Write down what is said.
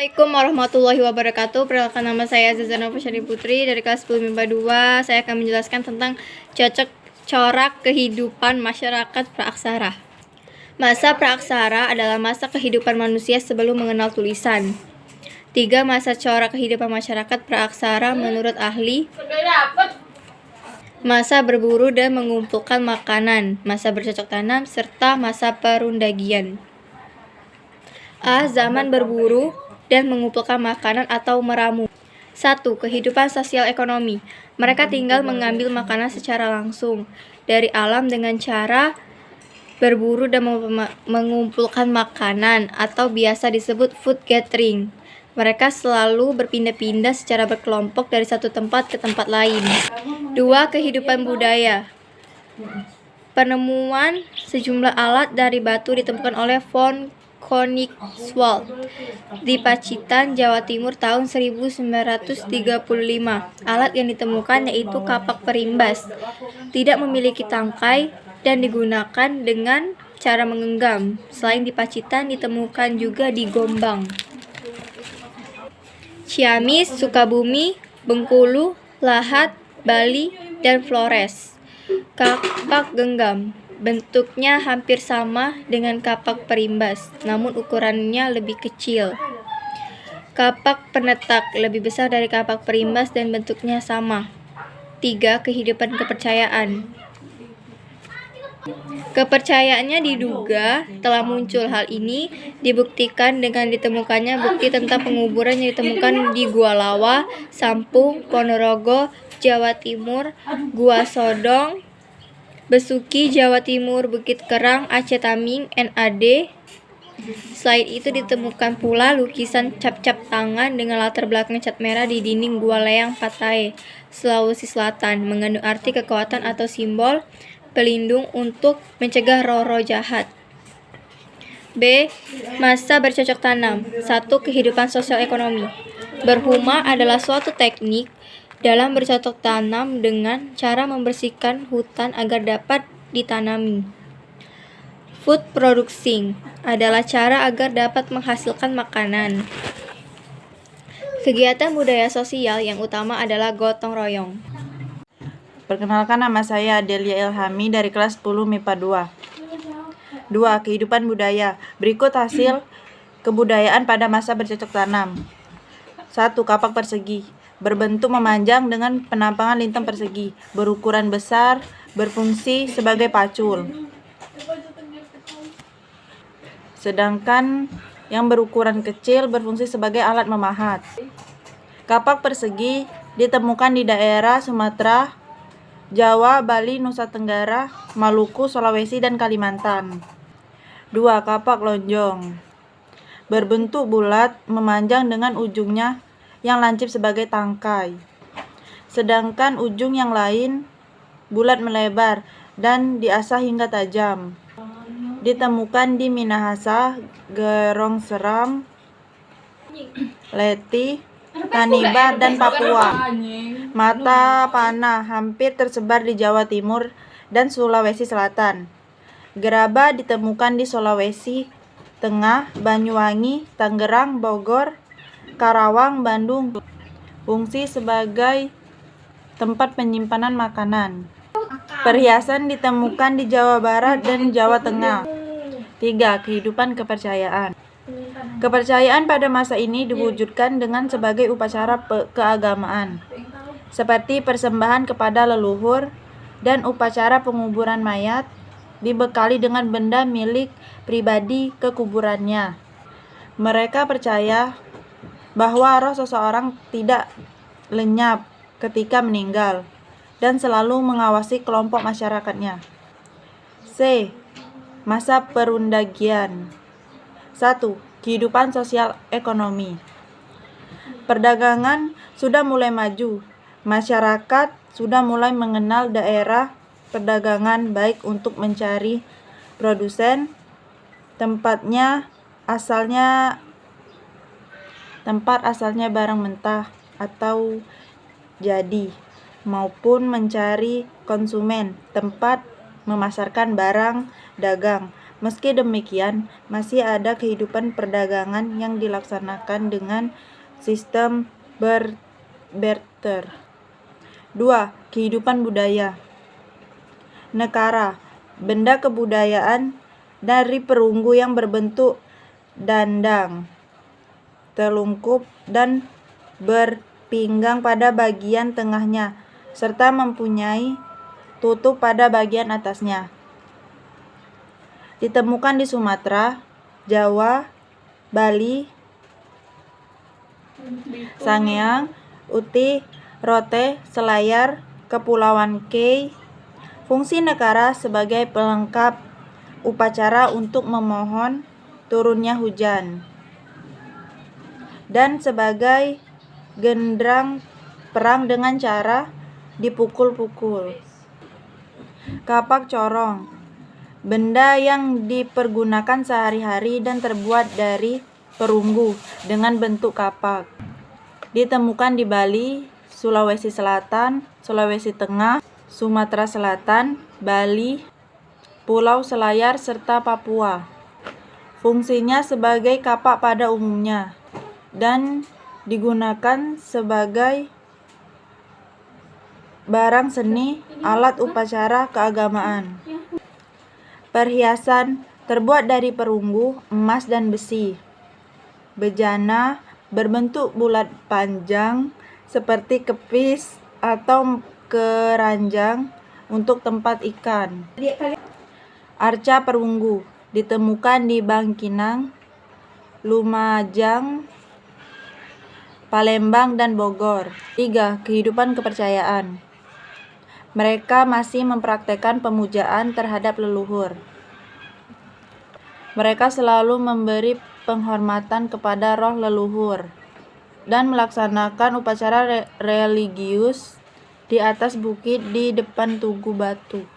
Assalamualaikum warahmatullahi wabarakatuh. Perkenalkan, nama saya Zazana Fasyari Putri dari kelas 10 MIPA 2. Saya akan menjelaskan tentang corak kehidupan masyarakat praaksara. Masa praaksara adalah masa kehidupan manusia sebelum mengenal tulisan. 3 masa corak kehidupan masyarakat praaksara menurut ahli: masa berburu dan mengumpulkan makanan, masa bercocok tanam, serta masa perundagian. A. Zaman berburu dan mengumpulkan makanan atau meramu. 1. Kehidupan sosial ekonomi. Mereka tinggal mengambil makanan secara langsung dari alam dengan cara berburu dan mengumpulkan makanan, atau biasa disebut food gathering. Mereka selalu berpindah-pindah secara berkelompok dari satu tempat ke tempat lain. 2. Kehidupan budaya. Penemuan sejumlah alat dari batu ditemukan oleh von Koenigswald di Pacitan, Jawa Timur tahun 1935. Alat yang ditemukan yaitu kapak perimbas, tidak memiliki tangkai dan digunakan dengan cara menggenggam. Selain di Pacitan, ditemukan juga di Gombang, Ciamis, Sukabumi, Bengkulu, Lahat, Bali, dan Flores. Kapak genggam bentuknya hampir sama dengan kapak perimbas, namun ukurannya lebih kecil. Kapak penetak lebih besar dari kapak perimbas dan bentuknya sama. 3. Kehidupan kepercayaan. Kepercayaannya diduga telah muncul. Hal ini dibuktikan dengan ditemukannya bukti tentang penguburan yang ditemukan di Gua Lawa, Sampung, Ponorogo, Jawa Timur, Gua Sodong, Besuki, Jawa Timur, Bukit Kerang, Aceh Taming, NAD. Selain itu ditemukan pula lukisan cap-cap tangan dengan latar belakang cat merah di dinding Gua Leang, Patae, Sulawesi Selatan, mengandung arti kekuatan atau simbol pelindung untuk mencegah roh-roh jahat. B. Masa bercocok tanam. 1. Kehidupan sosial ekonomi. Berhuma adalah suatu teknik dalam bercocok tanam dengan cara membersihkan hutan agar dapat ditanami. Food producing adalah cara agar dapat menghasilkan makanan. Kegiatan budaya sosial yang utama adalah gotong royong. Perkenalkan, nama saya Adelia Ilhami dari kelas 10 MIPA 2. 2. Kehidupan budaya. Berikut hasil kebudayaan pada masa bercocok tanam. 1. Kapak persegi. Berbentuk memanjang dengan penampangan lintang persegi, berukuran besar, berfungsi sebagai pacul. Sedangkan yang berukuran kecil berfungsi sebagai alat memahat. Kapak persegi ditemukan di daerah Sumatera, Jawa, Bali, Nusa Tenggara, Maluku, Sulawesi, dan Kalimantan. 2. Kapak lonjong. Berbentuk bulat, memanjang dengan ujungnya yang lancip sebagai tangkai. Sedangkan ujung yang lain bulat melebar dan diasah hingga tajam. Ditemukan di Minahasa, Gerong Seram, Leti, Tanimbar, dan Papua. Mata panah hampir tersebar di Jawa Timur dan Sulawesi Selatan. Gerabah ditemukan di Sulawesi Tengah, Banyuwangi, Tangerang, Bogor, Karawang, Bandung. Fungsi sebagai tempat penyimpanan makanan. Perhiasan ditemukan di Jawa Barat dan Jawa Tengah. 3. Kehidupan kepercayaan. Kepercayaan pada masa ini diwujudkan dengan sebagai upacara keagamaan, seperti persembahan kepada leluhur dan upacara penguburan mayat dibekali dengan benda milik pribadi ke kuburannya. Mereka percaya bahwa roh seseorang tidak lenyap ketika meninggal dan selalu mengawasi kelompok masyarakatnya. C. Masa perundagian. 1. Kehidupan sosial ekonomi. Perdagangan sudah mulai maju. Masyarakat sudah mulai mengenal daerah perdagangan baik untuk mencari produsen, tempat asalnya barang mentah atau jadi, maupun mencari konsumen, tempat memasarkan barang dagang. Meski demikian, masih ada kehidupan perdagangan yang dilaksanakan dengan sistem barter. 2. Kehidupan budaya. Nekara, benda kebudayaan dari perunggu yang berbentuk dandang, telungkup, dan berpinggang pada bagian tengahnya, serta mempunyai tutup pada bagian atasnya. Ditemukan di Sumatera, Jawa, Bali, Sangiang, Uti, Rote, Selayar, Kepulauan Kei. Fungsi nekara sebagai pelengkap upacara untuk memohon turunnya hujan, dan sebagai genderang perang dengan cara dipukul-pukul. Kapak corong, benda yang dipergunakan sehari-hari dan terbuat dari perunggu dengan bentuk kapak. Ditemukan di Bali, Sulawesi Selatan, Sulawesi Tengah, Sumatera Selatan, Bali, Pulau Selayar, serta Papua. Fungsinya sebagai kapak pada umumnya dan digunakan sebagai barang seni, alat upacara keagamaan. Perhiasan terbuat dari perunggu, emas, dan besi. Bejana berbentuk bulat panjang seperti kepis atau keranjang untuk tempat ikan. Arca perunggu ditemukan di Bangkinang, Lumajang, Palembang, dan Bogor. 3. Kehidupan kepercayaan. Mereka masih mempraktekkan pemujaan terhadap leluhur. Mereka selalu memberi penghormatan kepada roh leluhur dan melaksanakan upacara religius di atas bukit di depan tugu batu.